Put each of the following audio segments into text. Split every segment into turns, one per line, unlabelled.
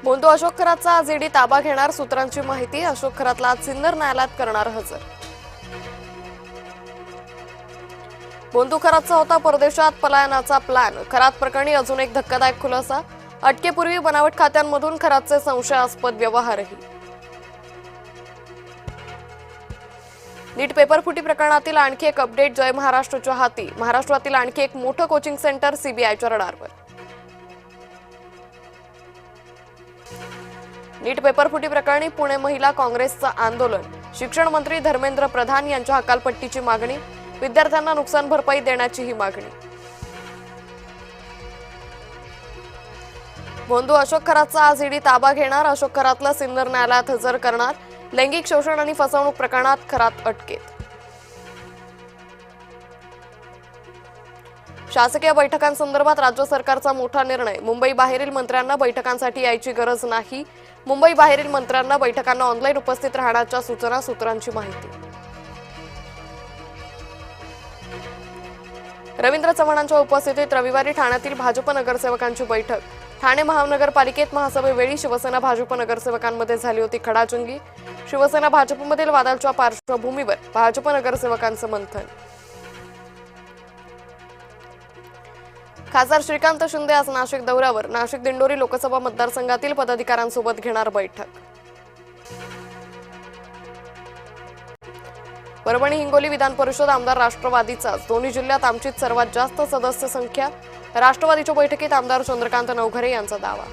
बोंदू अशोक खरातचा आज ईडी ताबा घेणार, सूत्रांची माहिती. अशोक खरातला आज सिन्नर न्यायालयात करणार हजर. बोंदू खरातचा होता परदेशात पलायनाचा प्लॅन. खरात प्रकरणी अजून एक धक्कादायक खुलासा. अटकेपूर्वी बनावट खात्यांमधून खरातचे संशयास्पद व्यवहारही. नीट पेपरफुटी प्रकरणातील आणखी एक अपडेट. जय महाराष्ट्रच्या हाती. महाराष्ट्रातील आणखी एक मोठं कोचिंग सेंटर सीबीआयच्या रडारवर. नीट पेपरफुटी प्रकरणी पुणे महिला काँग्रेसचं आंदोलन. शिक्षण मंत्री धर्मेंद्र प्रधान यांच्या हकालपट्टीची मागणी. विद्यार्थ्यांना नुकसान भरपाई देण्याचीही मागणी. बोंदू अशोक खरातचा आज ईडी ताबा घेणार. अशोक खरातला सिन्नर न्यायालयात हजर करणार. लैंगिक शोषण आणि फसवणूक प्रकरणात खरात अटकेत. शासकीय बैठकांसंदर्भात राज्य सरकारचा मोठा निर्णय. मुंबई बाहेरील मंत्र्यांना बैठकांसाठी यायची गरज नाही. मुंबई बाहेरील मंत्र्यांना बैठकांना ऑनलाईन उपस्थित राहण्याच्या सूचना, सूत्रांची माहिती. रवींद्र चव्हाणांच्या उपस्थितीत रविवारी ठाण्यातील भाजप नगरसेवकांची बैठक. ठाणे महानगरपालिकेत महासभेवेळी शिवसेना भाजप नगरसेवकांमध्ये झाली होती खडाजंगी. शिवसेना भाजपमधील वादाच्या पार्श्वभूमीवर भाजप नगरसेवकांचं मंथन. खासदार श्रीकांत शिंदे आज नाशिक दौऱ्यावर. नाशिक दिंडोरी लोकसभा मतदारसंघातील पदाधिकाऱ्यांसोबत घेणार बैठक. परभणी हिंगोली विधान परिषद आमदार राष्ट्रवादीचा. दोन्ही जिल्ह्यात आमचीच सर्वात जास्त सदस्य संख्या. राष्ट्रवादीच्या बैठकीत आमदार चंद्रकांत नवघरे यांचा दावा.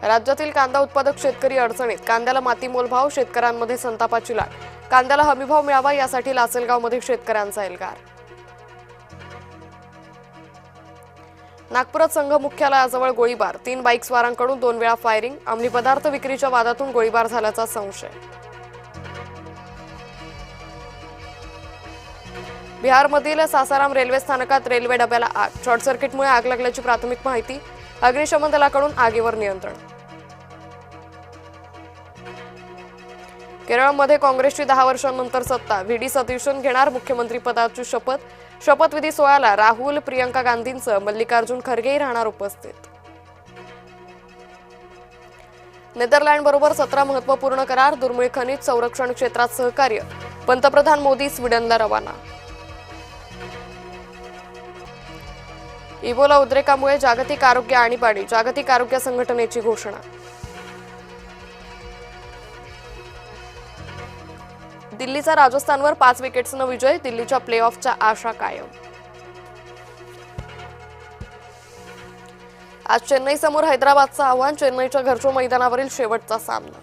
राज्यातील कांदा उत्पादक शेतकरी अडचणीत. कांद्याला माती मोलभाव. शेतकऱ्यांमध्ये संतापाची लाट. कांद्याला हमीभाव मिळावा यासाठी लासलगावमध्ये शेतकऱ्यांचा एल्गार. नागपुरात संघ मुख्यालयाजवळ गोळीबार. 3 बाईक स्वारांकडून 2 वेळा फायरिंग. अंमली पदार्थ विक्रीच्या वादातून गोळीबार झाल्याचा संशय. बिहारमधील सासाराम रेल्वे स्थानकात रेल्वे डब्याला आग. शॉर्ट सर्किटमुळे आग लागल्याची प्राथमिक माहिती. अग्निशमन दलाकडून आगीवर नियंत्रण. केरळमध्ये काँग्रेसची 10 वर्षांनंतर सत्ता. व्ही डी सतीशन घेणार मुख्यमंत्री पदाची शपथ. शपथविधी सोहळ्याला राहुल, प्रियंका गांधींसह मल्लिकार्जुन खरगेही राहणार उपस्थित. नेदरलँडबरोबर 17 महत्त्वपूर्ण करार. दुर्मिळ खनिज संरक्षण क्षेत्रात सहकार्य. पंतप्रधान मोदी स्वीडनला रवाना. इबोला उद्रेकामुळे जागतिक आरोग्य आणीबाणी. जागतिक आरोग्य संघटनेची घोषणा. दिल्लीचा राजस्थानवर 5 विकेट्सनं विजय. दिल्लीच्या प्ले ऑफच्या आशा कायम. आज चेन्नई समोर हैदराबादचं आव्हान. चेन्नईच्या घरच्या मैदानावरील शेवटचा सामना.